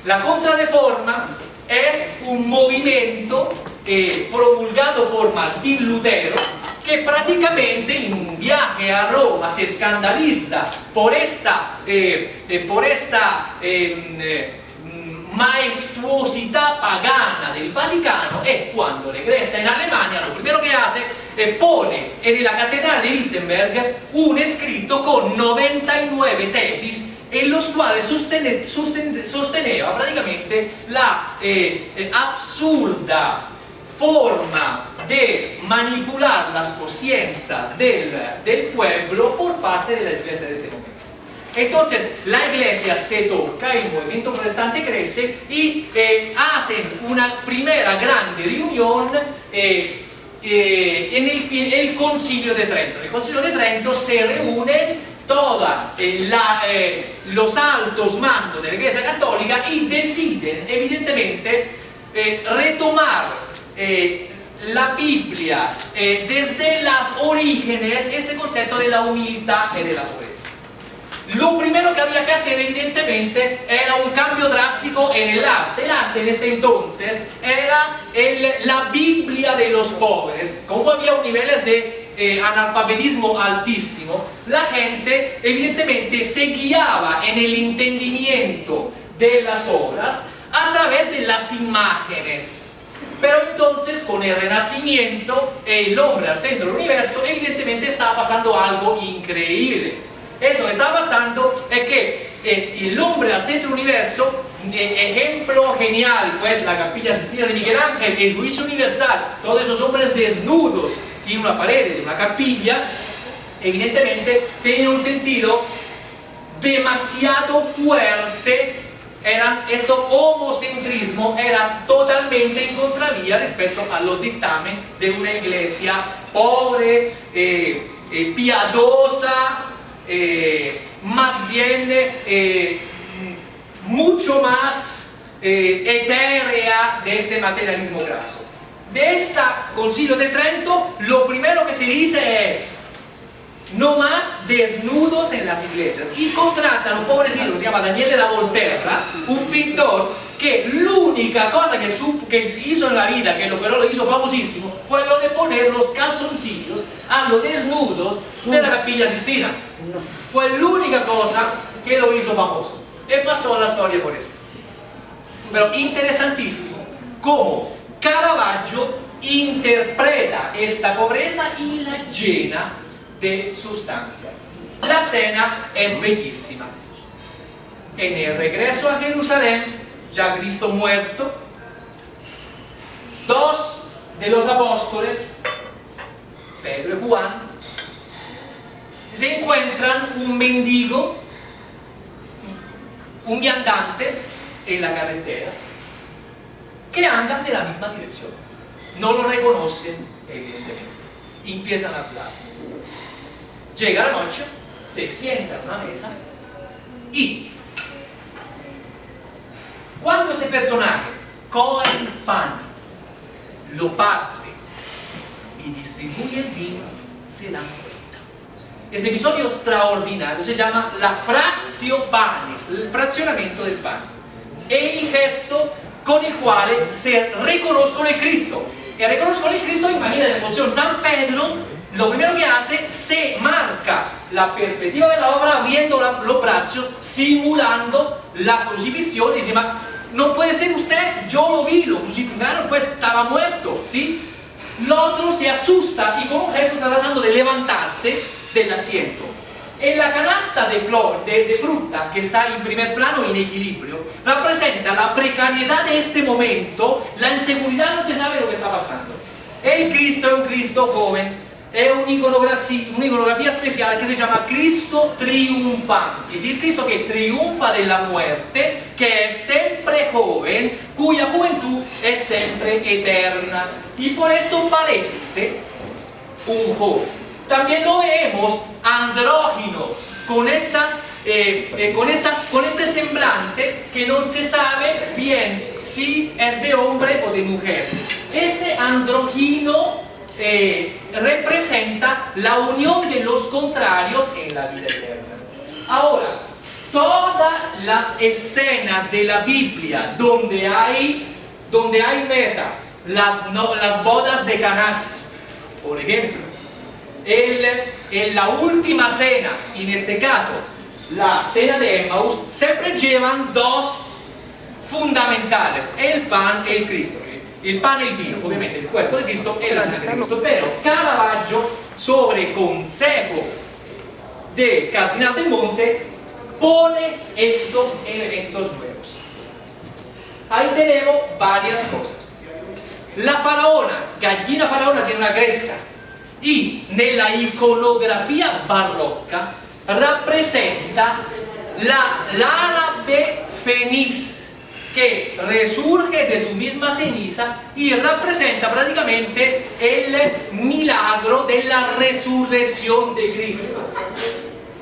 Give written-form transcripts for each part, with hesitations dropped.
La Contrarreforma es un movimiento promulgado por Martín Lutero, que prácticamente en un viaje a Roma se escandaliza por esta maestuosità pagana del Vaticano, e cuando regresa en Alemania lo primero que hace pone en la catedral de Wittenberg un escrito con 99 tesis en los cuales sosteneva praticamente la absurda forma de manipular las conciencias del pueblo por parte de la iglesia de este momento. Entonces la iglesia se toca, el movimiento protestante crece y hacen una primera grande reunión en el Concilio de Trento. En el Concilio de Trento se reúnen todos los altos mandos de la Iglesia Católica y deciden evidentemente retomar la Biblia desde las orígenes, este concepto de la humildad y de la pobreza. Lo primero que había que hacer evidentemente era un cambio drástico en el arte. El arte en este entonces era la Biblia de los pobres. Como había un nivel de analfabetismo altísimo, la gente evidentemente se guiaba en el entendimiento de las obras a través de las imágenes. Pero entonces con el Renacimiento, el hombre al centro del universo, evidentemente estaba pasando algo increíble. Eso que estaba pasando es que el hombre al centro del universo, ejemplo genial, pues la Capilla Sistina de Miguel Ángel, el juicio universal, todos esos hombres desnudos en una pared de una capilla, evidentemente tienen un sentido demasiado fuerte. Este homocentrismo era totalmente en contravía respecto a los dictámenes de una iglesia pobre, piadosa, más bien mucho más etérea de este materialismo graso. De este Concilio de Trento, lo primero que se dice es: no más desnudos en las iglesias. Y contratan a un pobrecito que se llama Daniele da Volterra, un pintor que l'unica cosa que se hizo en la vida, que pero lo hizo famosísimo, fue lo de poner los calzoncillos a los desnudos de la Capilla Sistina. Fue la única cosa que lo hizo famoso. Y pasó a la historia por esto. Pero interesantísimo cómo Caravaggio interpreta esta pobreza y la llena de sustancia. La escena es bellísima. En el regreso a Jerusalén, ya Cristo muerto, dos de los apóstoles, Pedro y Juan, se encuentran un mendigo, un viandante en la carretera, que andan en la misma dirección. No lo reconocen, evidentemente. Empiezan a hablar. Llega la noche, se sienta en una mesa y cuando este personaje con el pan lo parte y distribuye el vino, se dan cuenta. Este episodio extraordinario se llama la fratio panis, el fraccionamiento del pan. Es el gesto con el cual se reconoscono el Cristo. Y reconoscono el Cristo, imagina la emoción. San Pedro lo primero que hace, se marca la perspectiva de la obra abriendo los brazos, simulando la crucifixión, y dice: no puede ser usted, yo lo vi, lo crucificaron, pues estaba muerto, ¿sí? El otro se asusta y con un gesto está tratando de levantarse del asiento. En la canasta de fruta, que está en primer plano en equilibrio, representa la precariedad de este momento, la inseguridad, no se sabe lo que está pasando. El Cristo es un Cristo joven, è un'iconografia speciale che si chiama Cristo triunfante, es el Cristo que triunfa de la muerte, que es siempre joven, cuya juventud es siempre eterna, y por esto parece un joven. También lo vemos andrógino, con este semblante que no se sabe bien si es de hombre o de mujer. Este andrógino representa la unión de los contrarios en la vida eterna. Ahora, todas las escenas de la Biblia donde hay mesa, las bodas de Caná, por ejemplo, en la última cena, en este caso, la cena de Emmaus, siempre llevan dos fundamentales, el pan e il Cristo. Il pane e il vino, ovviamente il cuerpo di Cristo e la sangre di Cristo, però Caravaggio, sobre consejo de Cardenal del Monte, pone estos elementos nuevos. Ahí tenemos varias cosas. La faraona, gallina faraona tiene una cresta y nella iconografía barroca rappresenta l'árabe feniz que resurge de su misma ceniza y representa prácticamente el milagro de la resurrección de Cristo.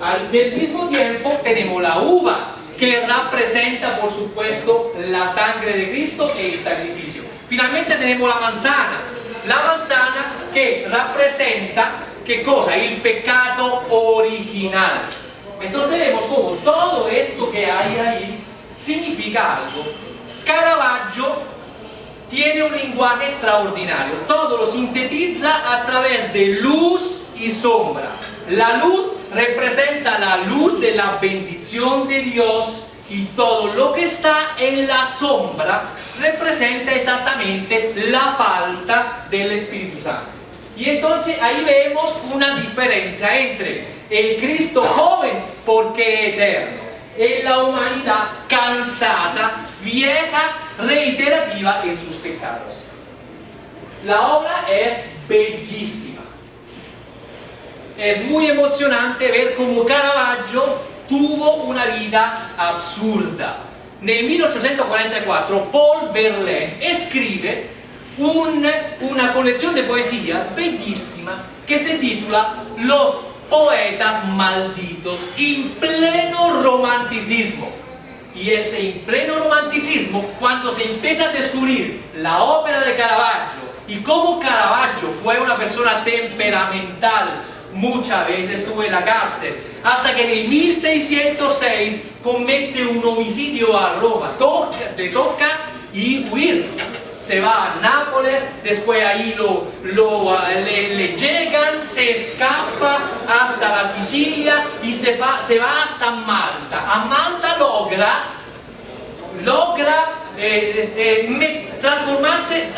Al mismo tiempo tenemos la uva que representa por supuesto la sangre de Cristo e el sacrificio. Finalmente tenemos la manzana que representa ¿qué cosa? El pecado original. Entonces vemos como todo esto que hay ahí significa algo. Caravaggio tiene un lenguaje extraordinario, todo lo sintetiza a través de luz y sombra. La luz representa la luz de la bendición de Dios y todo lo que está en la sombra representa exactamente la falta del Espíritu Santo. Y entonces ahí vemos una diferencia entre el Cristo joven porque eterno e la humanidad cansada, vieja, reiterativa en sus pecados. La obra es bellísima. Es muy emocionante ver cómo Caravaggio tuvo una vida absurda. Nel 1844 Paul Verlaine scrive una colección de poesías bellísima que se titula Los Poetas Malditos, en pleno romanticismo. Y en pleno romanticismo, cuando se empieza a descubrir la ópera de Caravaggio y cómo Caravaggio fue una persona temperamental, muchas veces estuvo en la cárcel, hasta que en el 1606 comete un homicidio a Roma, le toca y huir. Se va a Nápoles, después ahí le llegan, se escapa hasta la Sicilia y se va hasta Malta. A Malta logra transformarse,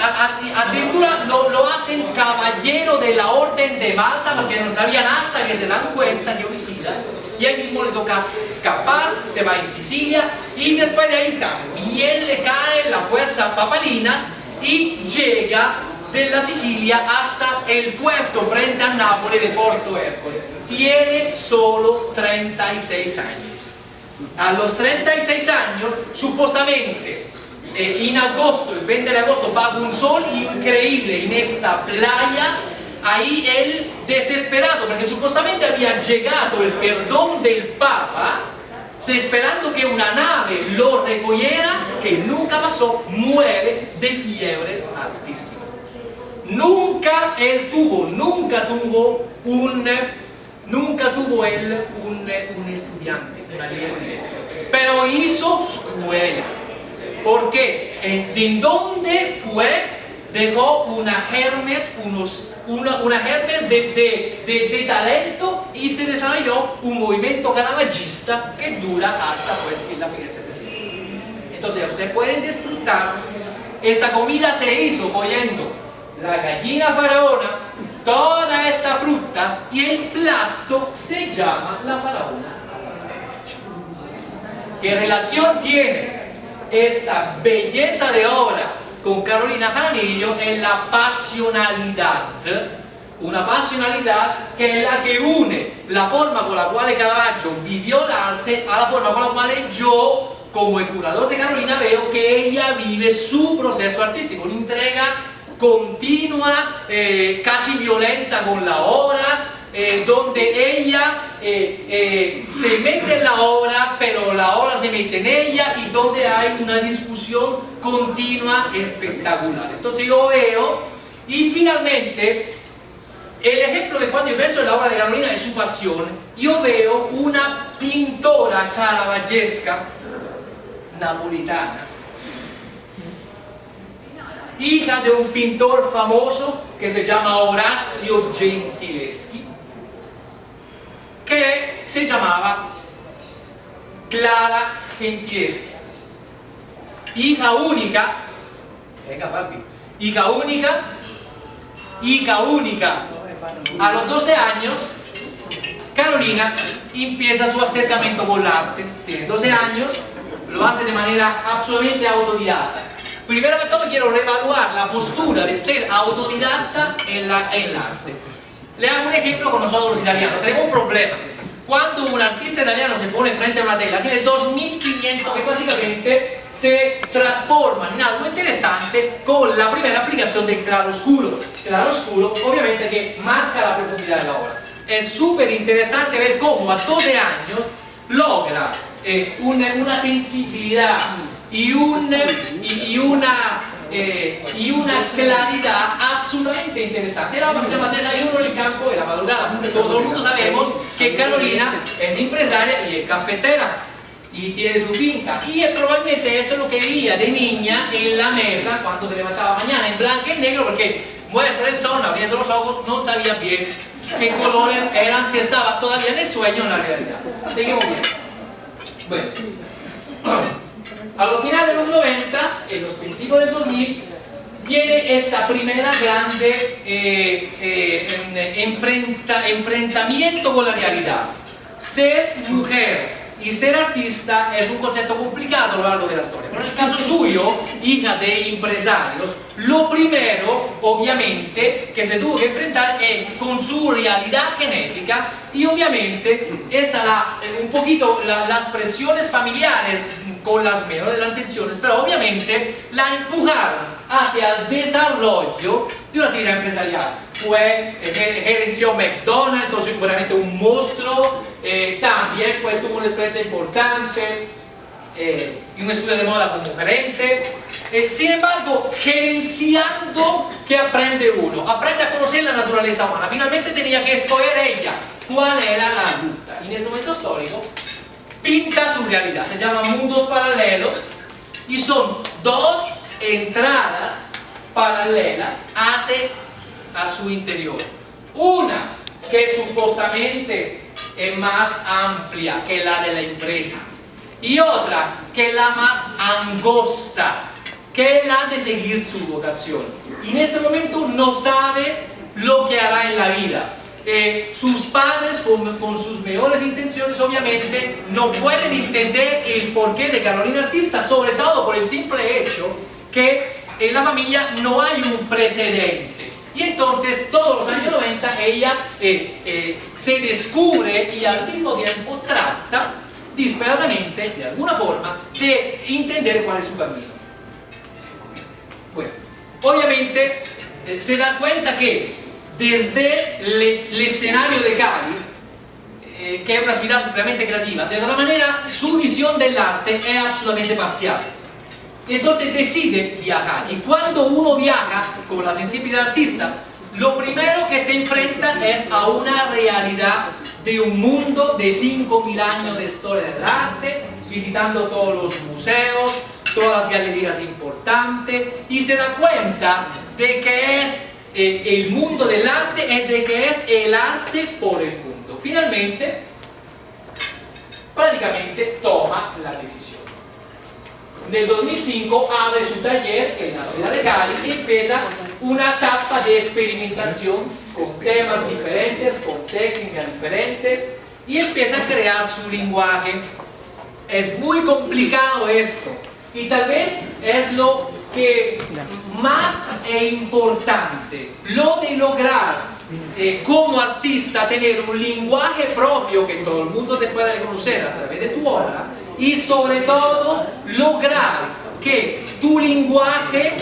addirittura lo hacen caballero de la Orden de Malta porque no sabían hasta que se dan cuenta que homicida. Y ahí mismo le toca escapar, se va en Sicilia y después de ahí también le cae la fuerza papalina y llega de la Sicilia hasta el puerto frente a Nápoles de Porto Ercole. Tiene solo 36 años. A los 36 años, supuestamente, en agosto, el 20 de agosto, bajo un sol increíble en esta playa, ahí él desesperado, porque supuestamente había llegado el perdón del Papa, esperando que una nave lo recogiera, que nunca pasó, muere de fiebres altísimas. Nunca tuvo un estudiante, pero hizo escuela. Porque de donde fue, dejó una germes de talento y se desarrolló un movimiento caravagista que dura hasta pues en la fin del siglo. Entonces ustedes pueden disfrutar. Esta comida se hizo cogiendo la gallina faraona, toda esta fruta, y el plato se llama la faraona. ¿Qué relación tiene esta belleza de obra con Carolina Jaramillo? En la pasionalidad, una pasionalidad que es la que une la forma con la cual Caravaggio vivió l'arte a la forma con la cual yo, como el curador de Carolina, veo que ella vive su proceso artístico, una entrega continua, casi violenta con la obra, donde ella se mete en la obra, pero la obra se mete en ella, y donde hay una discusión continua espectacular. Entonces yo veo, y finalmente el ejemplo de cuando yo pienso en la obra de Carolina es su pasión, io veo una pintora caravaggesca napolitana, hija de un pintor famoso que se llama Orazio Gentileschi, que se llamaba Clara Gentileschi, hija única, venga papi, hija única. A los 12 años, Carolina empieza su acercamiento con el arte. Tiene 12 años, lo hace de manera absolutamente autodidacta. Primero que todo quiero reevaluar la postura de ser autodidacta en el arte. Le hago un ejemplo con nosotros los italianos. Tenemos un problema. Cuando un artista italiano se pone frente a una tela, tiene 2500 que básicamente se transforman en algo interesante con la primera aplicación del claroscuro. Claroscuro obviamente que marca la profundidad de la obra. Es súper interesante ver cómo a 12 años logra una sensibilidad y una claridad absolutamente interesante. La obra se llama Desayuno en el campo de la madrugada. Todo el mundo sabemos que Carolina es empresaria y es cafetera y tiene su finca, y probablemente eso es lo que veía de niña en la mesa cuando se levantaba mañana, en blanco y negro, porque muerto del sol, abriendo los ojos, no sabía bien qué colores eran, si estaba todavía en el sueño o en la realidad. Seguimos bien. Bueno, a los finales de los 90, en los principios del 2000, viene esta primera grande enfrentamiento con la realidad. Ser mujer y ser artista es un concepto complicado a lo largo de la historia, pero en el caso suyo, hija de empresarios, lo primero obviamente que se tuvo que enfrentar es con su realidad genética, y obviamente un poquito las presiones familiares con las mejores de las intenciones, pero obviamente la empujaron hacia el desarrollo de una actividad empresarial. Gerenció McDonald's, entonces seguramente un monstruo, también tuvo una experiencia importante y un estudio de moda como gerente. Sin embargo, gerenciando, ¿qué aprende uno? Aprende a conocer la naturaleza humana. Finalmente tenía que escoger ella cuál era la ruta, y en ese momento histórico pinta su realidad. Se llama Mundos Paralelos y son dos entradas paralelas a su interior. Una que supuestamente es más amplia que la de la empresa, y otra que es la más angosta, que es la de seguir su vocación. Y en este momento no sabe lo que hará en la vida. Sus padres con sus mejores intenciones obviamente no pueden entender el porqué de Carolina Artista, sobre todo por el simple hecho que en la familia no hay un precedente, y entonces todos los años 90 ella se descubre y al mismo tiempo trata disperadamente de alguna forma de entender cuál es su camino. Bueno, obviamente se da cuenta que desde el escenario de Cali, que es una ciudad supremamente creativa, de alguna manera su visión del arte es absolutamente parcial. Entonces decide viajar, y cuando uno viaja con la sensibilidad artista, lo primero que se enfrenta es a una realidad de un mundo de 5.000 años de historia del arte, visitando todos los museos, todas las galerías importantes, y se da cuenta de que es el mundo del arte, es de que es el arte por el mundo. Finalmente, prácticamente toma la decisión. Nel 2005 abre su taller en la ciudad de Cali y empieza una etapa de experimentación con temas diferentes, con técnicas diferentes, y empieza a crear su lenguaje. Es muy complicado esto, y tal vez es lo que más es importante, lo de lograr como artista tener un lenguaje propio que todo el mundo te pueda reconocer a través de tu obra, y sobre todo lograr que tu lenguaje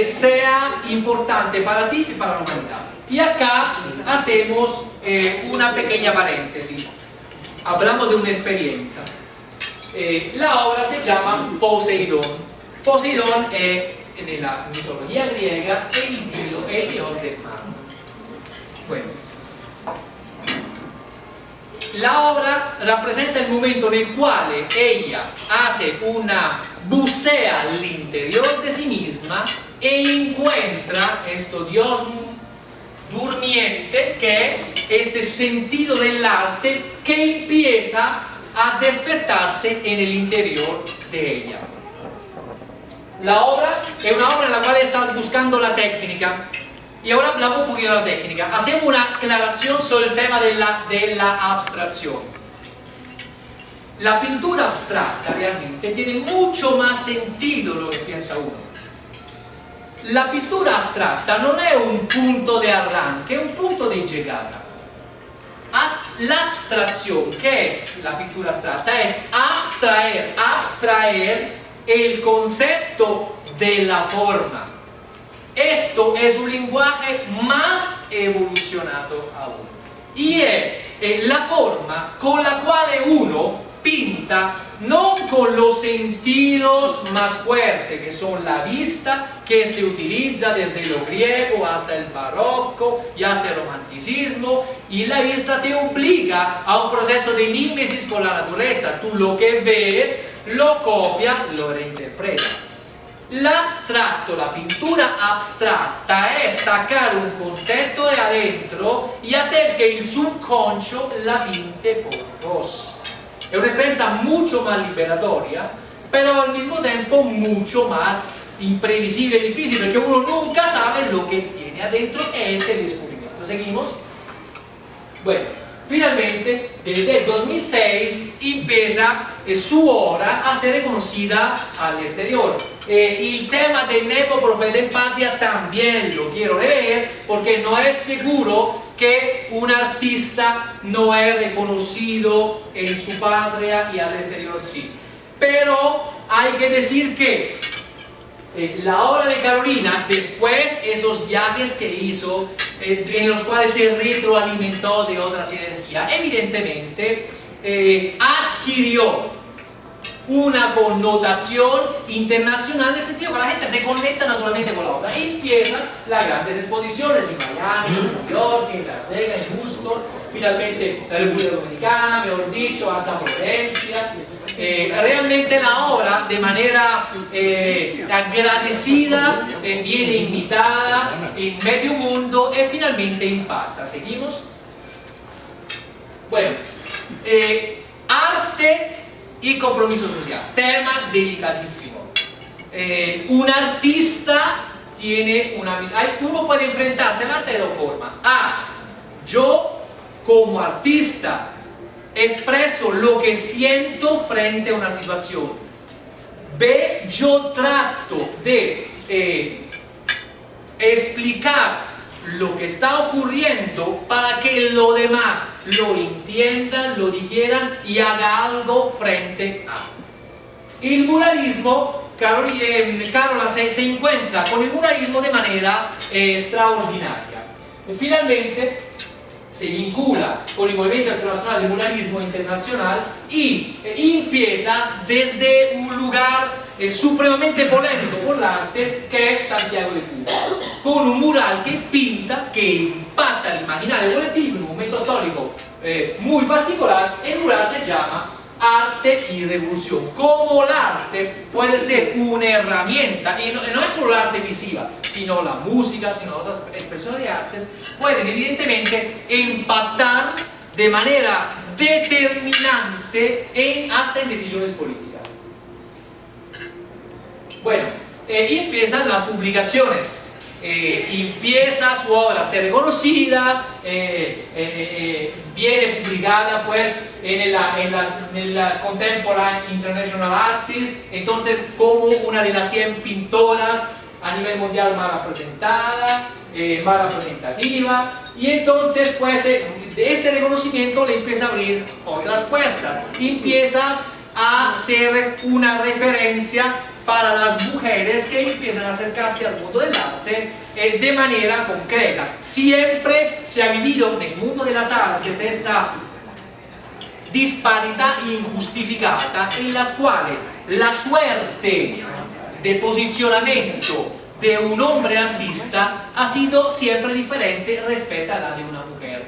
sea importante para ti y para la humanidad. Y acá hacemos una pequeña paréntesis, hablamos de una experiencia. La obra se llama Poseidón. Poseidón es, en la mitología griega, el dios del mar. Bueno, la obra rappresenta il momento nel quale ella hace una bucea al interior de sí misma e encuentra esto Dios durmiente, que es este sentido del arte que empieza a despertarse en el interior de ella. La obra è una obra en la cual está buscando la técnica. Y ahora hablamos un poquito de la técnica. Hacemos una aclaración sobre el tema de la abstracción. La pintura abstracta realmente tiene mucho más sentido de lo que piensa uno. La pintura abstracta non è un punto de arranque, è un punto de llegada. La abstracción, ¿qué es la pintura abstracta? Es abstraer el concepto de la forma. Esto es un lenguaje más evolucionado aún. Y es la forma con la cual uno pinta non con los sentidos más fuertes, que son la vista, que se utiliza desde lo griego hasta el barroco y hasta el romanticismo, y la vista te obliga a un proceso de mímesis con la naturaleza. Tú lo que ves, lo copias, lo reinterpretas. L'abstratto, la pintura abstracta es sacar un concepto de adentro y hacer que el subconscio la pinte por vos. Es una experiencia mucho más liberatoria, pero al mismo tiempo mucho más imprevisible y difícil, porque uno nunca sabe lo que tiene adentro este descubrimiento. ¿Seguimos? Bueno, finalmente, desde el 2006 empieza su obra a ser reconocida al exterior. El tema de Nebo, Profeta en Patria, también lo quiero leer, porque no es seguro que un artista no es reconocido en su patria y al exterior sí. Pero hay que decir que la obra de Carolina, después esos viajes que hizo, en los cuales se retroalimentó de otras energías, evidentemente adquirió una connotación internacional, en el sentido que la gente se conecta naturalmente con la obra. Y empiezan las grandes exposiciones en Miami, en New York, en Las Vegas, en Houston, finalmente la República Dominicana, mejor dicho, hasta Florencia. Realmente la obra, de manera agradecida, viene invitada en medio mundo y finalmente impacta. ¿Seguimos? Bueno, arte y compromiso social, tema delicadísimo. Un artista tiene una... Uno puede enfrentarse al arte de dos formas. Yo como artista expreso lo que siento frente a una situación. B, yo trato de explicar lo que está ocurriendo para que los demás lo entiendan, lo digieran y haga algo frente a. El muralismo, Carola se encuentra con el muralismo de manera extraordinaria. Finalmente se vincula con el movimiento internacional de muralismo internacional y empieza desde un lugar supremamente polémico por el arte, que es Santiago de Cuba, con un mural que pinta, que impacta el imaginario colectivo en un momento histórico muy particular. El mural se llama Arte y Revolución. Como el arte puede ser una herramienta, y no es solo el arte visiva, sino la música, sino otras expresiones de artes, pueden evidentemente impactar de manera determinante hasta en decisiones políticas. Bueno, y empiezan las publicaciones. Empieza su obra a ser reconocida, viene publicada pues en la Contemporary International Artist, entonces como una de las 100 pintoras a nivel mundial más representada, más representativa, y entonces pues este reconocimiento le empieza a abrir otras puertas, empieza a ser una referencia para las mujeres que empiezan a acercarse al mundo del arte de manera concreta. Siempre se ha vivido en el mundo de las artes esta disparidad injustificada en las cuales la suerte de posicionamiento de un hombre artista ha sido siempre diferente respecto a la de una mujer.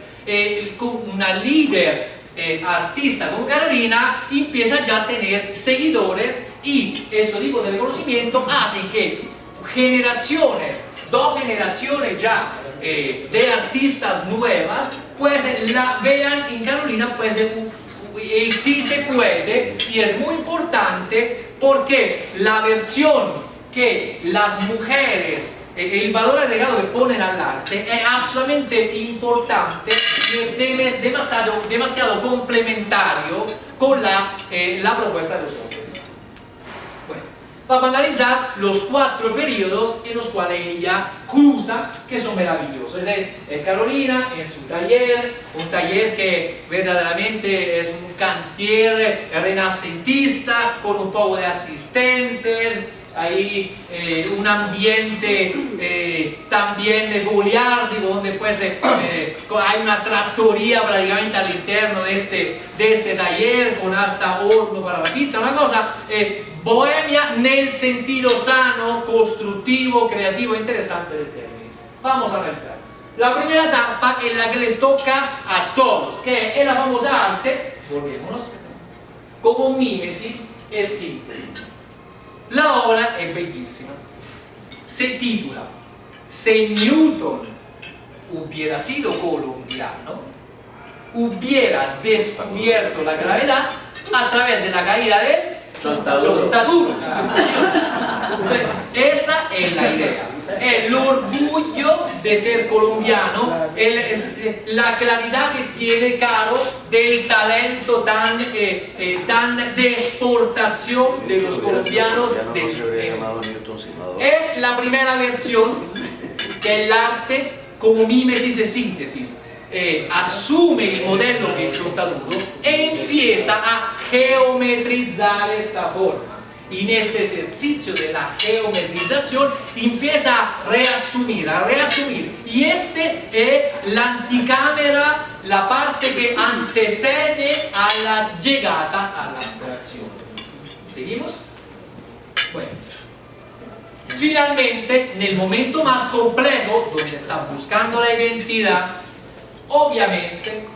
Una líder artista como Carolina empieza ya a tener seguidores, y ese tipo de reconocimiento hace que generaciones, dos generaciones ya de artistas nuevas, pues la vean en Carolina pues el sí se puede, y es muy importante porque la versión que las mujeres, el valor agregado que ponen al arte es absolutamente importante y es demasiado complementario con la propuesta de los hombres. Bueno, vamos a analizar los 4 periodos en los cuales ella cruza, que son maravillosos. Es Carolina en su taller, un taller que verdaderamente es un cantier renacentista con un poco de asistentes. Hay un ambiente también goliardico, donde pues hay una trattoria prácticamente al interno de este taller, con hasta horno para la pizza, una cosa bohemia nel sentido sano, constructivo, creativo e interesante del término. Vamos a analizar. La primera etapa es la que les toca a todos, que es la famosa arte, volvémonos, como mimesis e síntesis. La obra è bellissima, se titula "Se Newton hubiera sido colombiano, hubiera descubierto la gravedad a través de la caída del Chontaduro". Esa es la idea, es el orgullo de ser colombiano, la claridad que tiene Caro del talento tan de exportación de los colombianos. Es la primera versión que el arte como mimesis e síntesis asume el modelo del Chontaduro e empieza a geometrizar esta forma. En este ejercicio de la geometrización empieza a reasumir, y este es la anticámara, la parte que antecede a la llegada a la abstracción. ¿Seguimos? Bueno, finalmente, en el momento más complejo, donde está buscando la identidad, obviamente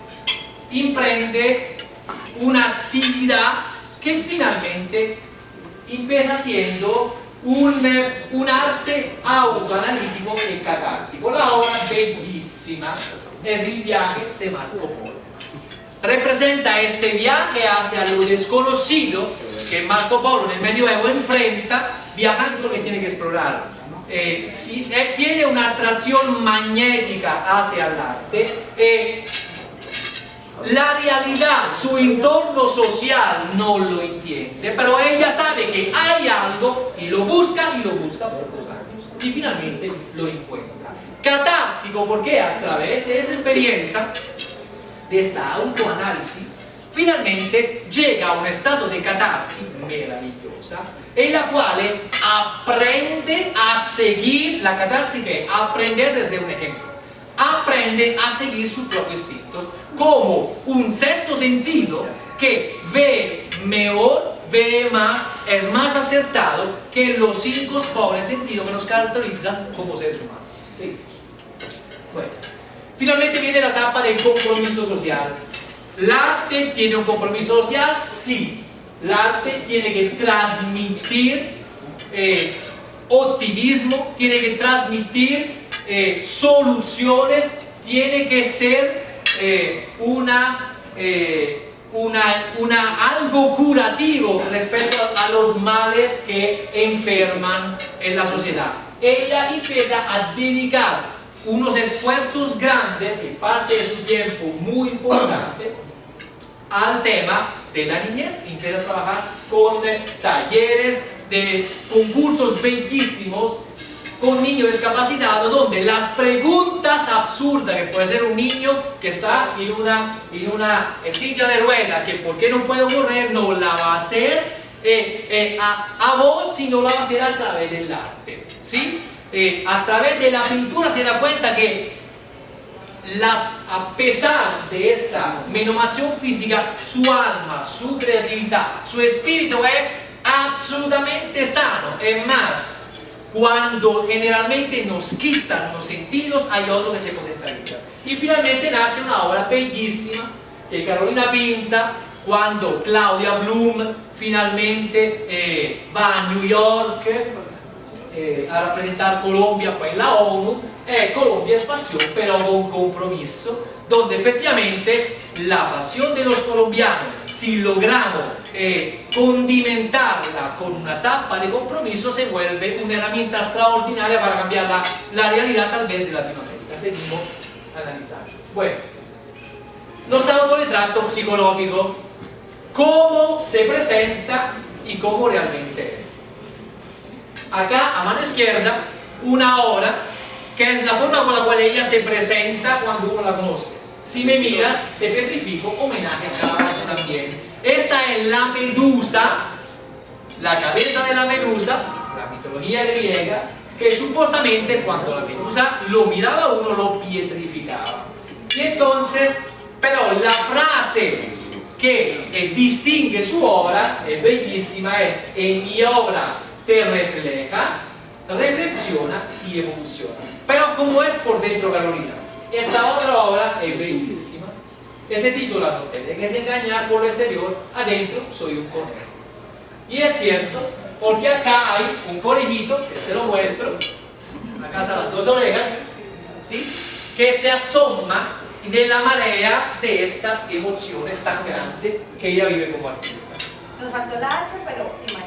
emprende una actividad que finalmente empieza siendo un arte autoanalítico y catártico. La obra bellísima es el viaje de Marco Polo. Representa este viaje hacia lo desconocido que Marco Polo en el Medioevo enfrenta, viajando que tiene que explorar. Tiene una atracción magnética hacia el arte. La realidad, su entorno social no lo entiende, pero ella sabe que hay algo y lo busca por 2 años y finalmente lo encuentra. Catártico porque a través de esa experiencia, de esta autoanálisis, finalmente llega a un estado de catarsis meravigliosa en la cual aprende a seguir la catarsis, que es aprender desde un ejemplo, aprende a seguir sus propios instintos como un sexto sentido que ve mejor, ve más, es más acertado que los 5 pobres sentidos que nos caracterizan como seres humanos. ¿Sí? Bueno, finalmente viene la etapa del compromiso social. ¿El arte tiene un compromiso social? Sí. El arte tiene que transmitir optimismo, tiene que transmitir soluciones, tiene que ser algo curativo respecto a los males que enferman en la sociedad. Ella empieza a dedicar unos esfuerzos grandes y parte de su tiempo muy importante al tema de la niñez. Empieza a trabajar con talleres, de concursos bellísimos con niños discapacitados, donde las preguntas absurdas que puede ser un niño que está en una silla de ruedas, que por qué no puede correr, no la va a hacer a vos, sino la va a hacer a través del arte, ¿sí? A través de la pintura se da cuenta que a pesar de esta menomación física, su alma, su creatividad, su espíritu es absolutamente sano. Es más, cuando generalmente nos quitan los sentidos, hay otro que se potencializa. Y finalmente nace una obra bellísima que Carolina pinta quando Claudia Blum finalmente va a New York a representar Colombia poi en la ONU. Colombia es pasión pero con compromiso, donde efectivamente la pasión de los colombianos, si logramos condimentarla con una tapa de compromiso, se vuelve una herramienta extraordinaria para cambiar la realidad tal vez de Latinoamérica. Seguimos analizando. Bueno, los autorretratos psicológicos, cómo se presenta y cómo realmente es. Acá a mano izquierda una obra que es la forma con la cual ella se presenta cuando uno la conoce. Si me mira, te petrifico, homenaje a Caravaggio también. Esta es la medusa, la cabeza de la medusa, la mitología griega, que supuestamente cuando la medusa lo miraba uno lo pietrificaba. Y entonces, pero la frase que distingue su obra, es bellísima, es: en mi obra te reflejas, reflexiona y evoluciona. Pero como es por dentro Carolina, esta otra obra es bellísima. Ese título no te dejes engañar por lo exterior, adentro soy un conejo. Y es cierto, porque acá hay un conejito, que te lo muestro, acá están las dos orejas, ¿sí?, que se asoma de la marea de estas emociones tan grandes que ella vive como artista. Nos faltó la H, pero imagínate.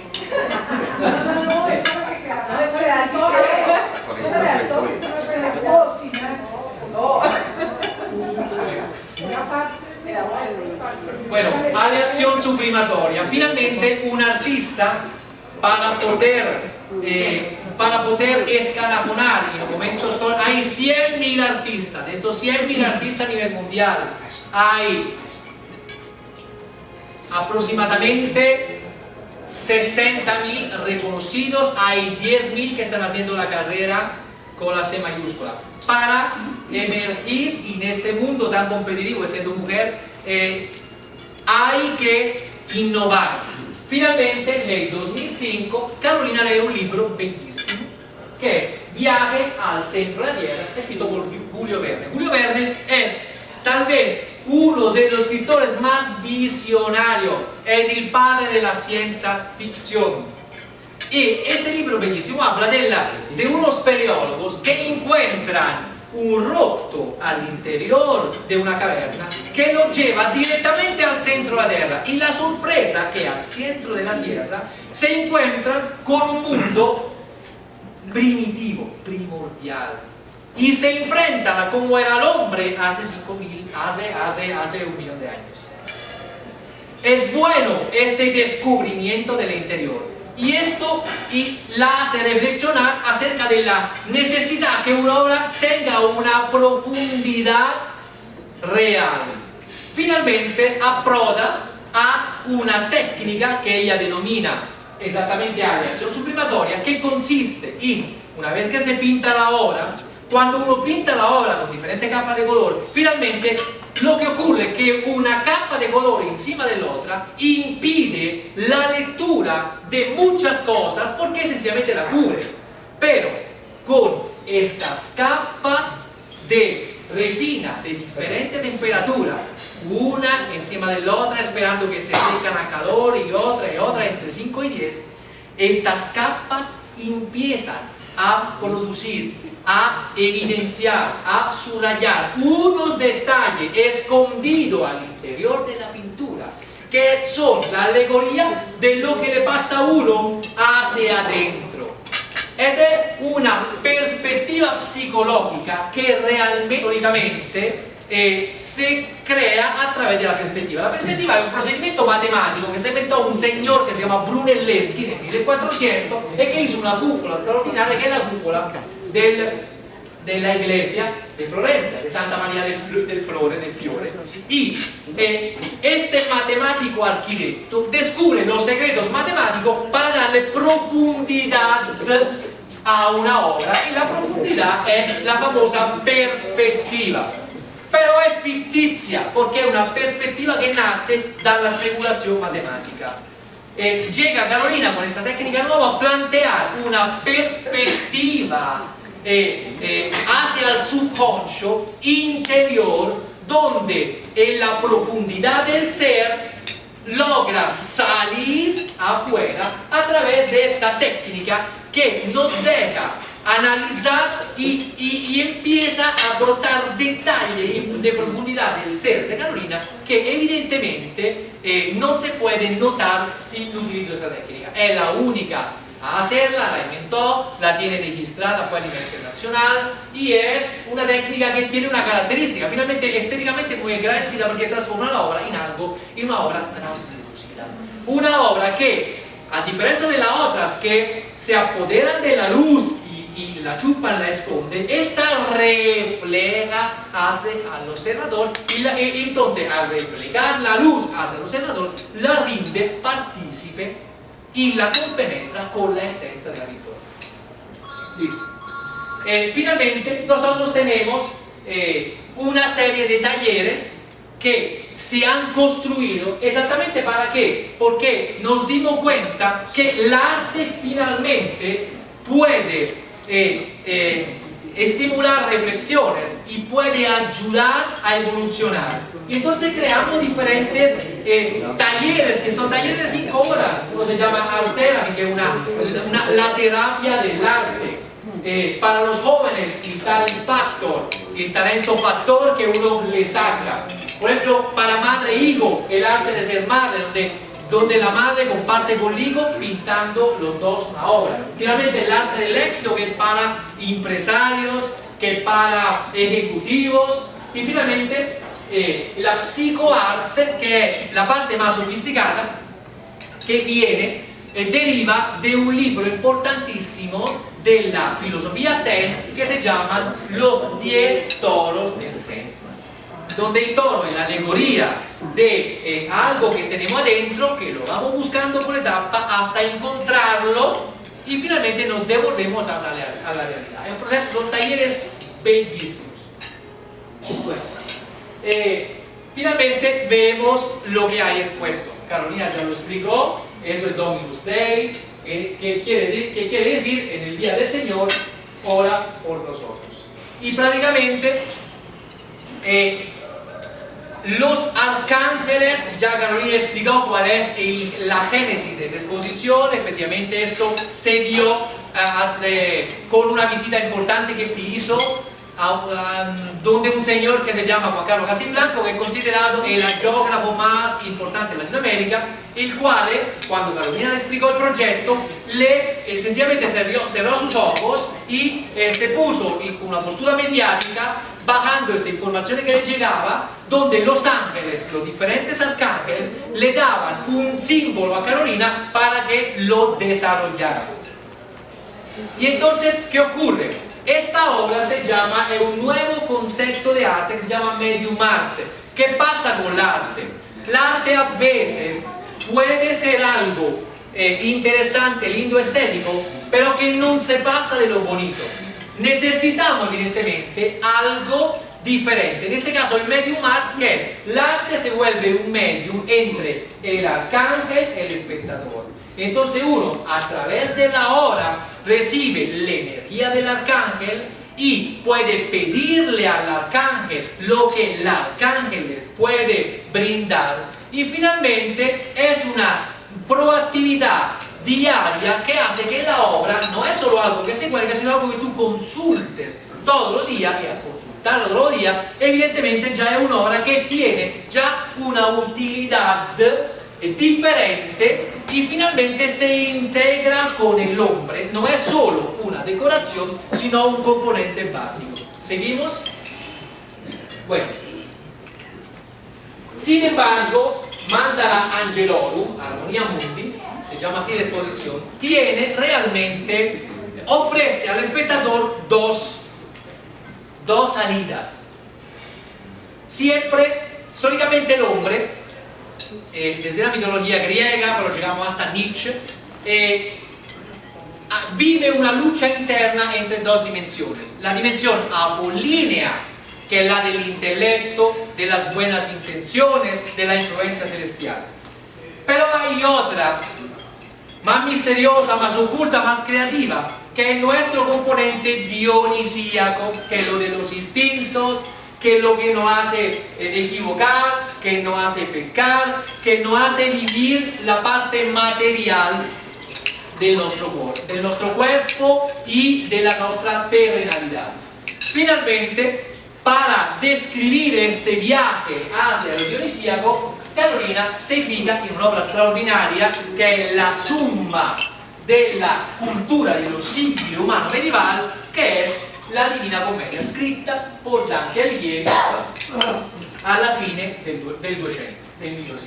No, eso le da el toque. Eso le da el toque. Eso le da el toque. No. Bueno, aleación sublimatoria. Finalmente, un artista, para poder escalafonar, en un momento hay 100.000 artistas. De esos 100.000 artistas a nivel mundial, hay aproximadamente 60.000 reconocidos, hay 10.000 que están haciendo la carrera con la C mayúscula. Para emergir en este mundo tan competitivo, siendo mujer, hay que innovar. Finalmente, en el 2005, Carolina lee un libro bellísimo que es Viaje al centro de la Tierra, escrito por Julio Verne. Julio Verne es tal vez uno de los escritores más visionarios, es el padre de la ciencia ficción. Y este libro bellísimo habla de unos speleólogos que encuentran un roto al interior de una caverna que lo lleva directamente al centro de la Tierra. Y la sorpresa que al centro de la Tierra se encuentran con un mundo primitivo, primordial, y se enfrentan a cómo era el hombre hace 5.000, hace 1 millón de años. Es bueno este descubrimiento del interior, y esto la hace reflexionar acerca de la necesidad que una obra tenga una profundidad real. Finalmente approda a una técnica que ella denomina exactamente aleación sublimatoria, que consiste en, una vez que se pinta la obra, cuando uno pinta la obra con diferentes capas de color, finalmente lo que ocurre es que una capa de color encima de la otra impide la lectura de muchas cosas porque sencillamente la cubre. Pero con estas capas de resina de diferente temperatura, una encima de la otra esperando que se secan a calor y otra entre 5 y 10, estas capas empiezan a producir, a evidenciar, a subrayar unos detalles escondidos al interior de la pintura, que son la alegoría de lo que le pasa a uno hacia adentro. Ed è una perspectiva psicologica che realmente se crea a través de la perspectiva. La perspectiva è un procedimento matematico che si inventò un signor che si chiama Brunelleschi nel 1400 e che hizo una cupola straordinaria che è la cupola della iglesia de Florencia, de Santa María del Fiore. Y este matemático arquitecto descubre los secretos matemáticos para darle profundidad a una obra, y la profundidad es la famosa perspectiva. Pero es ficticia porque es una perspectiva que nace dalla speculazione matematica. Llega Carolina con esta técnica nueva a plantear una perspectiva hacia el subconscio interior donde en la profundidad del ser logra salir afuera a través de esta técnica que nos deja analizar y empieza a brotar detalles de profundidad del ser de Carolina que evidentemente no se pueden notar sin el utilizo de esta técnica. Es la única a hacerla, la inventó, la tiene registrada a nivel internacional y es una técnica que tiene una característica, finalmente estéticamente muy agradecida porque transforma la obra en una obra translúcida. Una obra que, a diferencia de las otras que se apoderan de la luz y la chupan, la esconden, esta refleja al observador y entonces al reflejar la luz hacia el observador la rinde partícipe y la compenetra con la esencia de la victoria. Listo. Finalmente nosotros tenemos una serie de talleres que se han construido exactamente para qué, porque nos dimos cuenta que el arte finalmente puede estimular reflexiones y puede ayudar a evolucionar. Y entonces creamos diferentes talleres, que son talleres de 5 horas. Uno se llama Art Therapy, que es la terapia del arte. Para los jóvenes, el talento factor que uno le saca. Por ejemplo, para madre e hijo, el arte de ser madre, donde la madre comparte con el hijo pintando los dos una obra. Finalmente el arte del éxito, que es para empresarios, que es para ejecutivos, y finalmente la psicoarte, que es la parte más sofisticada, que deriva de un libro importantísimo de la filosofía Zen que se llaman Los 10 toros del Zen, donde el toro es la alegoría de algo que tenemos adentro, que lo vamos buscando por etapa hasta encontrarlo y finalmente nos devolvemos a la realidad. Es un proceso, son talleres bellísimos. Bueno, finalmente vemos lo que hay expuesto. Carolina ya lo explicó, eso es Dominus Dei, que quiere decir en el día del Señor, ora por nosotros. Y prácticamente los arcángeles, ya Carolina explicó cuál es la génesis de esta exposición. Efectivamente esto se dio con una visita importante que se hizo donde un señor que se llama Juan Carlos Casiblanco, que es considerado el geógrafo más importante de Latinoamérica, el cual, cuando Carolina le explicó el proyecto, sencillamente cerró sus ojos y se puso con una postura mediática, bajando esa información que le llegaba, donde los ángeles, los diferentes arcángeles, le daban un símbolo a Carolina para que lo desarrollara. Y entonces, ¿qué ocurre? Esta obra se llama, es un nuevo concepto de arte que se llama medium arte. ¿Qué pasa con el arte? El arte a veces puede ser algo interesante, lindo, estético, pero que no se pasa de lo bonito. Necesitamos evidentemente algo diferente. En este caso el medium art, ¿qué es? El arte se vuelve un medium entre el arcángel y el espectador. Entonces uno, a través de la obra, recibe la energía del arcángel y puede pedirle al arcángel lo que el arcángel le puede brindar. Y finalmente es una proactividad diaria que hace que la obra no es solo algo que se cuelga, sino algo que tú consultes todos los días, y al consultarlo todos los días, evidentemente ya es una obra que tiene ya una utilidad diferente y finalmente se integra con el hombre. No es solo una decoración, sino un componente básico. ¿Seguimos? Bueno, sin embargo, Mandala Angelorum, Armonia Mundi, se llama así la exposición, tiene realmente, ofrece al espectador dos salidas. Siempre, históricamente el hombre, desde la mitología griega, pero llegamos hasta Nietzsche, vive una lucha interna entre dos dimensiones. La dimensión apolínea, que es la del intelecto, de las buenas intenciones, de las influencias celestiales. Pero hay otra, más misteriosa, más oculta, más creativa, que es nuestro componente dionisíaco, que es lo de los instintos, que es lo que nos hace equivocar, que nos hace pecar, que nos hace vivir la parte material del nuestro cuerpo y de la nuestra terrenalidad. Finalmente, para describir este viaje hacia lo dionisíaco, Carolina se fija en una obra extraordinaria que es la summa de la cultura de los siglos humanos medieval, que es la Divina Commedia, scritta por Dante Alighieri alla fine del 1200.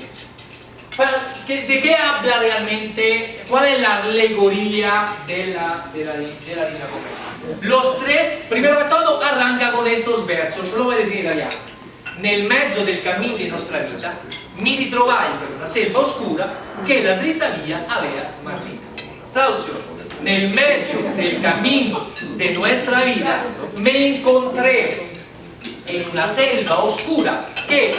¿De qué habla realmente? ¿Cuál es la alegoría de la Divina Commedia? Los tres, primero que todo, arranca con estos versos, lo voy a decir en italiano. Nel mezzo del cammino di nostra vita mi ritrovai per una selva oscura che la dritta via aveva smarrita. Traducción: nel medio del camino de nuestra vida me encontré en una selva oscura que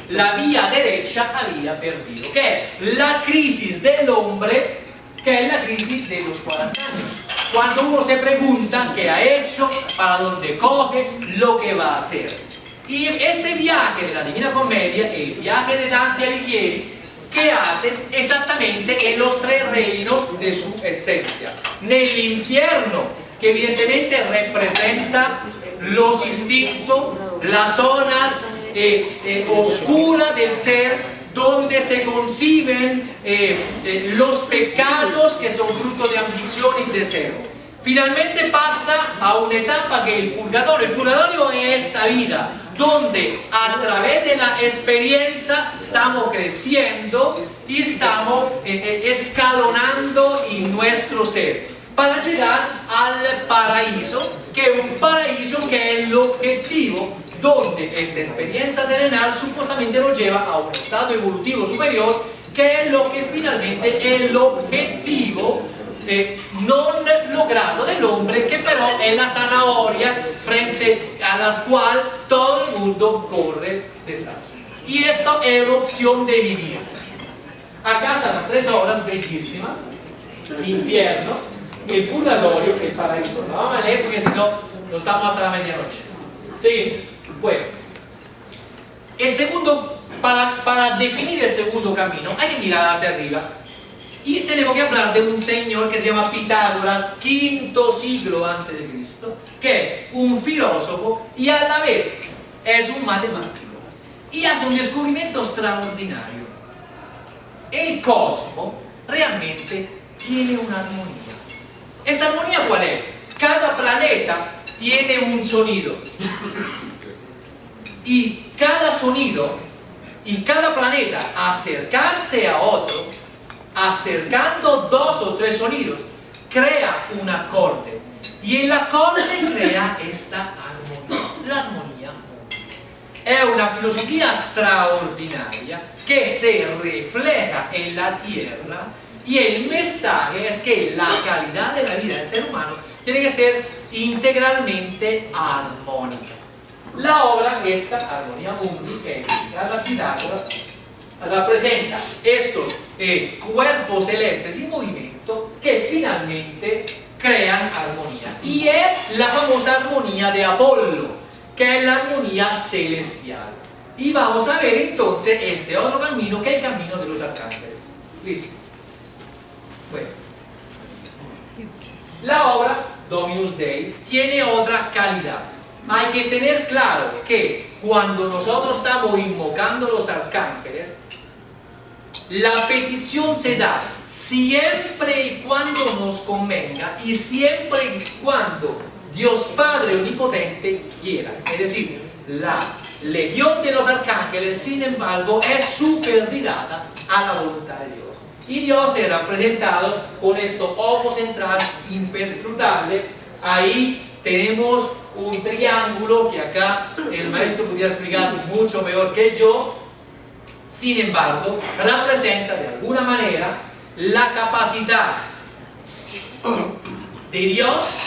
la vía derecha había perdido, que es la crisis del hombre, que es la crisis de los 40 años, cuando uno se pregunta qué ha hecho, para dónde coge, lo que va a hacer. Y este viaje de la Divina Commedia, el viaje de Dante Alighieri, ¿qué hacen? Exactamente en los tres reinos de su esencia. Nell'infierno, que evidentemente representa los instintos, las zonas oscuras del ser, donde se conciben los pecados que son fruto de ambición y deseo. Finalmente pasa a una etapa que es el purgatorio es esta vida, donde a través de la experiencia estamos creciendo y estamos escalonando en nuestro ser para llegar al paraíso, que es un paraíso que es el objetivo, donde esta experiencia terrenal supuestamente nos lleva a un estado evolutivo superior, que es lo que finalmente es el objetivo non lograto dell'ombre, che però è la zanahoria frente a la cual todo el mundo corre detrás. Y esto es una opción de vivir. Acá están las tres obras bellísimas: l'infierno, el purgatorio y el paraíso. No vamos a leer porque si no, no estamos hasta la medianoche. Seguimos. Bueno, el segundo, para definir el segundo camino, hay que mirar hacia arriba. Y tenemos que hablar de un señor que se llama Pitágoras, quinto siglo antes de Cristo, que es un filósofo y a la vez es un matemático. Y hace un descubrimiento extraordinario. El cosmos realmente tiene una armonía. ¿Esta armonía cuál es? Cada planeta tiene un sonido. Y cada sonido y cada planeta acercarse a otro, acercando dos o tres sonidos, crea un acorde, y el acorde crea esta armonía, la armonía. Es una filosofía extraordinaria que se refleja en la tierra, y el mensaje es que la calidad de la vida del ser humano tiene que ser integralmente armónica. La obra, esta Armonia Mundi, que es Pitágoras, representa estos cuerpos celestes en movimiento que finalmente crean armonía, y es la famosa armonía de Apolo, que es la armonía celestial. Y vamos a ver entonces este otro camino, que es el camino de los arcángeles. Listo. Bueno, la obra Dominus Dei tiene otra calidad. Hay que tener claro que cuando nosotros estamos invocando los arcángeles, la petición se da siempre y cuando nos convenga y siempre y cuando Dios Padre Omnipotente quiera. Es decir, la legión de los arcángeles, sin embargo, es superdicada a la voluntad de Dios. Y Dios es representado con esto ojo central imperscrutable. Ahí tenemos un triángulo que acá el maestro podría explicar mucho mejor que yo. Sin embargo, representa de alguna manera la capacidad de Dios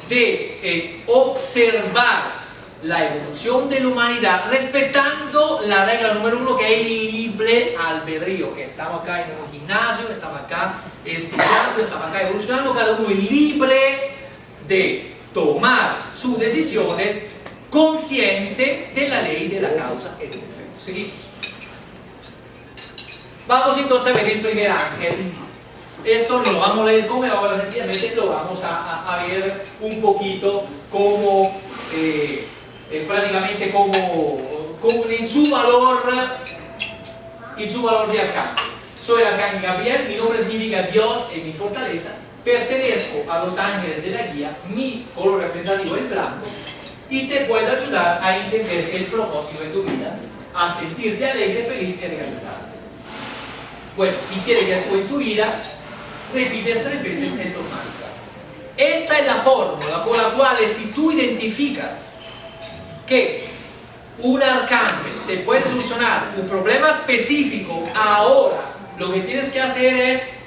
de observar la evolución de la humanidad respetando la regla número uno, que es el libre albedrío, que estamos acá en un gimnasio, estamos acá estudiando, estamos acá evolucionando, cada uno es libre de tomar sus decisiones consciente de la ley de la causa y del efecto. Seguimos. Vamos entonces a ver el primer ángel. Esto no lo vamos a leer como ahora, sencillamente lo vamos a ver un poquito como prácticamente como en su valor de arcángel. Soy el arcángel Gabriel, mi nombre significa Dios es mi fortaleza, pertenezco a los ángeles de la guía, mi color representativo es blanco y te puedo ayudar a entender el propósito de tu vida, a sentirte alegre, feliz y realizado. Bueno, si quieres que actúe en tu vida, repites 3 veces estos mantras. Esta es la fórmula con la cual si tú identificas que un arcángel te puede solucionar un problema específico, ahora lo que tienes que hacer es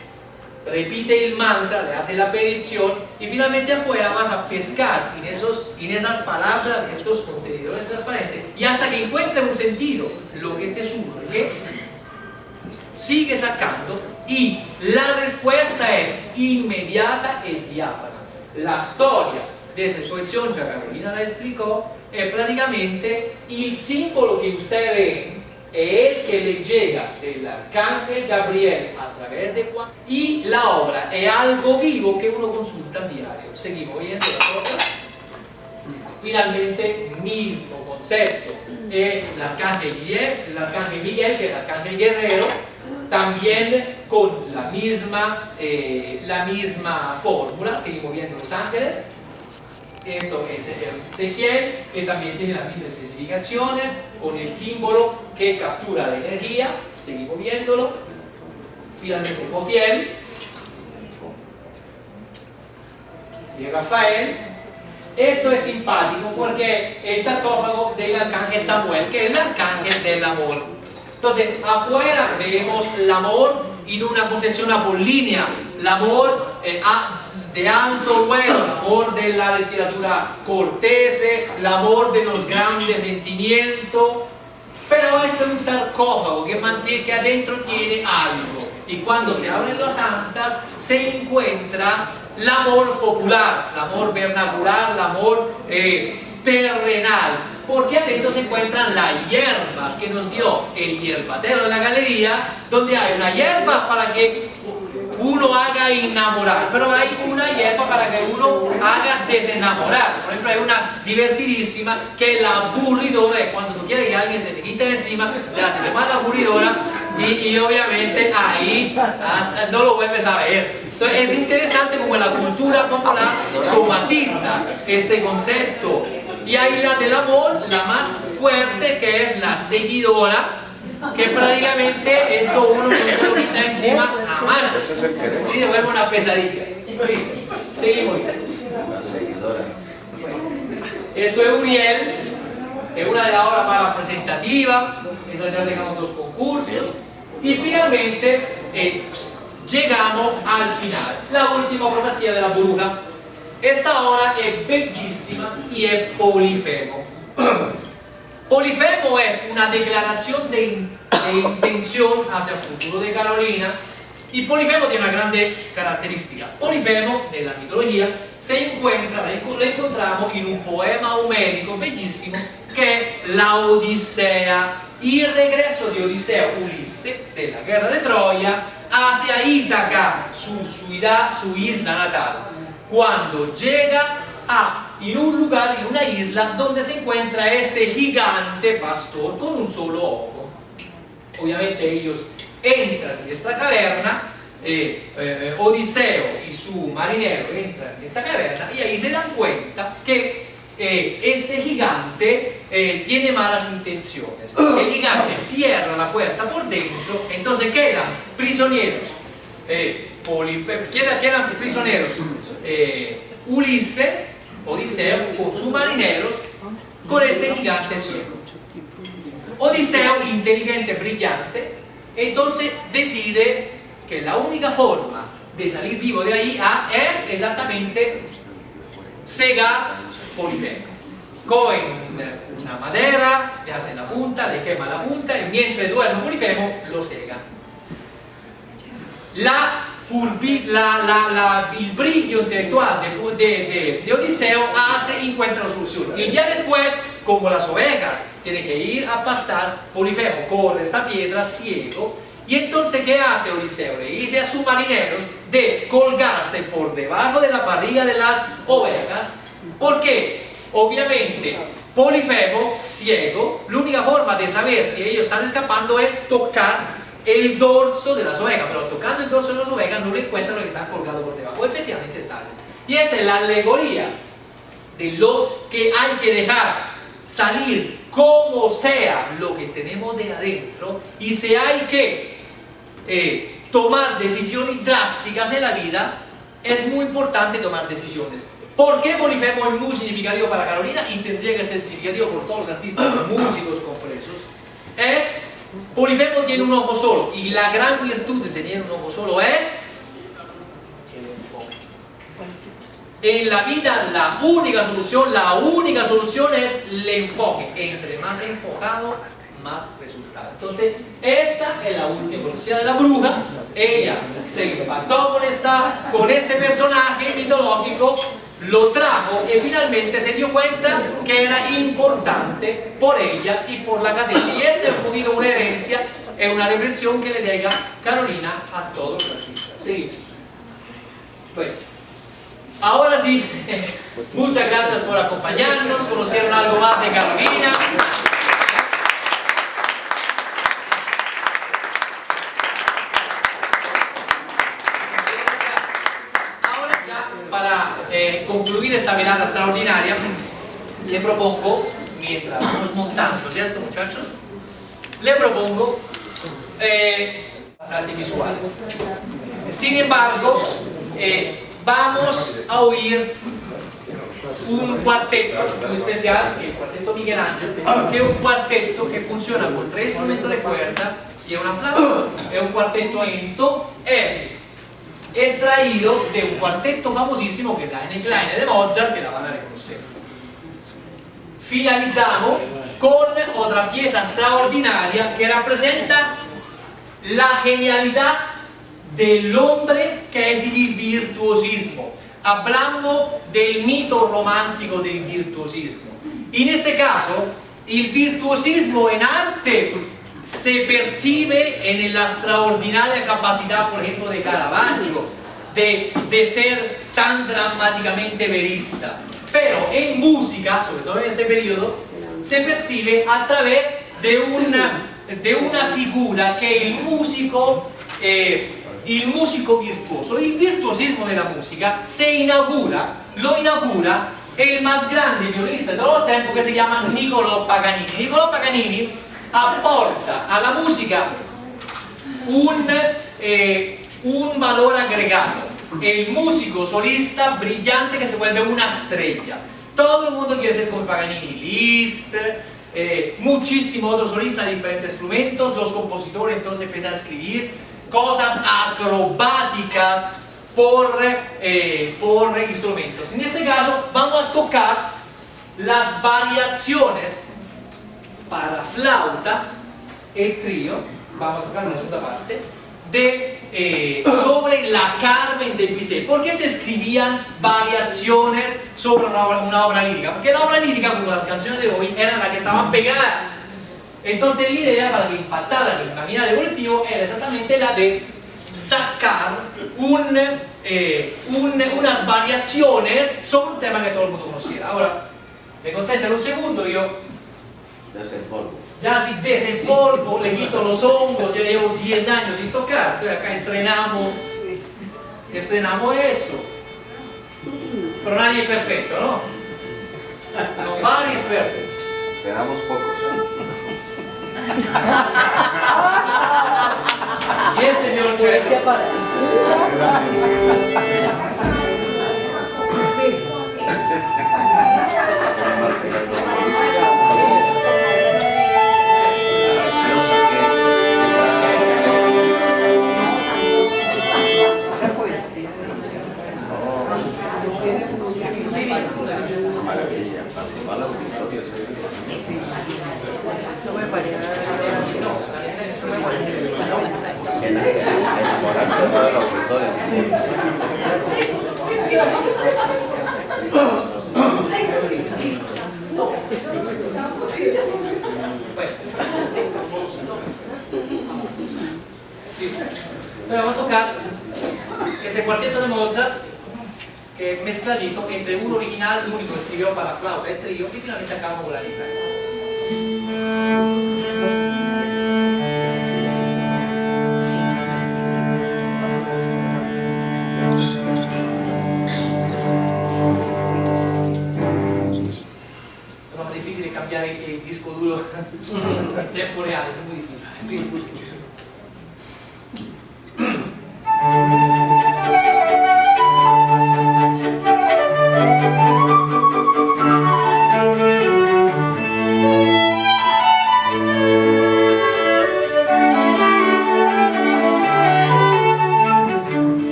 repite el mantra, le haces la petición y finalmente afuera vas a pescar en esas palabras, en estos contenedores transparentes y hasta que encuentres un sentido, lo que te surge, sigue sacando y la respuesta es inmediata e diáfana. La storia de esa exposición, ya Carolina la explicó, es prácticamente el símbolo que usted ve, es el que le llega del arcángel Gabriel a través de Juan, y la obra es algo vivo que uno consulta a diario. Seguimos viendo finalmente mismo concepto, el arcángel Miguel, que es el arcángel guerrero, también con la misma fórmula. Seguimos viendo los ángeles. Esto es Ezequiel, que también tiene las mismas especificaciones, con el símbolo que captura la energía. Seguimos viéndolo. Finalmente Jofiel y Rafael. Esto es simpático porque el sarcófago del arcángel Samuel, que es el arcángel del amor. Entonces, afuera vemos el amor en una concepción apolínea, el amor de alto vuelo, el amor de la literatura cortese, el amor de los grandes sentimientos, pero este es un sarcófago que mantiene, que adentro tiene algo, y cuando se abren las santas se encuentra el amor popular, el amor vernacular, el amor terrenal, porque adentro se encuentran las hierbas que nos dio el hierbadero de la galería, donde hay una hierba para que uno haga enamorar, pero hay una hierba para que uno haga desenamorar. Por ejemplo, hay una divertidísima que es la aburridora, y cuando tú quieres que alguien se te quite encima, le haces llamar la aburridora y obviamente ahí hasta no lo vuelves a ver. Entonces es interesante como la cultura popular somatiza este concepto. Y hay la del amor, la más fuerte, que es la seguidora, que prácticamente esto uno no se lo quita encima jamás. Sí, se vuelve una pesadilla. Seguimos. Esto es Uriel, es una de las obras más representativas, esa ya se ganó 2 concursos. Y finalmente llegamos al final, la última profecía de la bruja. Esta obra es bellísima y es Polifemo. Polifemo es una declaración de intención hacia el futuro de Carolina, y Polifemo tiene una grande característica. Polifemo, en la mitología, la encontramos en un poema homérico bellísimo que es la Odisea, y el regreso de Odiseo, Ulisse, de la guerra de Troya, hacia Ítaca, su isla natal, cuando llega en un lugar, en una isla, donde se encuentra este gigante pastor con un solo ojo. Obviamente ellos entran en esta caverna, Odiseo y su marinero entran en esta caverna y ahí se dan cuenta que este gigante tiene malas intenciones. El gigante cierra la puerta por dentro, entonces quedan prisioneros. Quedan prisioneros Odiseo con sus marineros, con este gigante ciego. Odiseo, inteligente, brillante, entonces decide que la única forma de salir vivo de ahí es exactamente cegar Polifemo. Cogen una madera, le hacen la punta, le queman la punta y mientras duerme Polifemo lo cegan. Il brillo intelectual de Odiseo encuentra la solución. Y ya después como las ovejas, tiene que ir a pastar. Polifemo corre esta piedra ciego, y entonces ¿qué hace Odiseo? Le dice a sus marineros de colgarse por debajo de la barriga de las ovejas, porque obviamente Polifemo, ciego, la única forma de saber si ellos están escapando es tocar el dorso de las ovejas, pero tocando el dorso de las ovejas no le encuentran lo que están colgados por debajo, efectivamente sale. Y esta es la alegoría de lo que hay que dejar salir como sea lo que tenemos de adentro, y si hay que tomar decisiones drásticas en la vida, es muy importante tomar decisiones. ¿Por qué Polifemo es muy significativo para Carolina y tendría que ser significativo por todos los artistas músicos compresos? Polifemo tiene un ojo solo, y la gran virtud de tener un ojo solo es el enfoque. En la vida la única solución es el enfoque. Entre más enfocado, más resultado. Entonces, esta es la última profecía de la bruja. Ella se impactó con este personaje mitológico, lo trajo y finalmente se dio cuenta que era importante por ella y por la cadena. Y esta es un poquito una herencia, es una reflexión que le deja Carolina a todos los artistas. Seguimos. Bueno, ahora sí, muchas gracias por acompañarnos, conocieron algo más de Carolina. Para concluir esta velada extraordinaria, le propongo, mientras vamos montando, ¿cierto, muchachos? Le propongo artes visuales. Sin embargo, vamos a oír un cuarteto muy especial, que es el cuarteto Miguel Ángel, que es un cuarteto que funciona con 3 instrumentos de cuerda y una flauta. Es un cuarteto lento, es extraído de un cuarteto famosísimo que es la N Kleine de Mozart, que la van a reconocer. Finalizamos con otra pieza extraordinaria que representa la genialidad del hombre, que es el virtuosismo. Hablamos del mito romántico del virtuosismo. En este caso, el virtuosismo en arte se percibe en la extraordinaria capacidad, por ejemplo, de Caravaggio de ser tan dramáticamente verista, pero en música, sobre todo en este periodo, se percibe a través de una figura que es el músico virtuoso. El virtuosismo de la música lo inaugura el más grande violinista de todos los tiempos, que se llama Niccolò Paganini. Niccolò Paganini aporta a la música un valor agregado. El músico solista brillante que se vuelve una estrella. Todo el mundo quiere ser como Paganini. Liszt, muchísimos otros solistas de diferentes instrumentos. Los compositores entonces empiezan a escribir cosas acrobáticas por instrumentos. En este caso vamos a tocar las variaciones para flauta y trío, vamos a tocar en la segunda parte, sobre la Carmen de Bizet. ¿Por qué se escribían variaciones sobre una obra lírica? Porque la obra lírica, como las canciones de hoy, eran las que estaban pegadas. Entonces la idea, para que impactara en el imaginario colectivo, era exactamente la de sacar unas variaciones sobre un tema que todo el mundo conociera. Ahora, me concentro un segundo, yo ya si desempolvo, le quito los hongos, yo llevo 10 años sin tocar, entonces acá estrenamos eso. Pero nadie es perfecto, ¿no? No, nadie es perfecto. Quedamos pocos. Y este violonchelo. Maravilla, así va la auditoria. No me parece. Enamorarse de la auditoria. tocar ese cuarteto de Mozart que mezcladito entre un original, l'unico que escribió para la flauta, el trío, y finalmente acabamos con la lista. Es más difícil cambiar el disco duro en tiempo real, es muy difícil.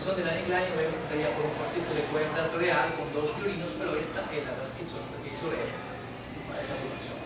transcripción de Danny Klein obviamente sería por un cuarteto de cuerdas real con 2 violinos, pero esta es la transcripción que hizo él para esa producción.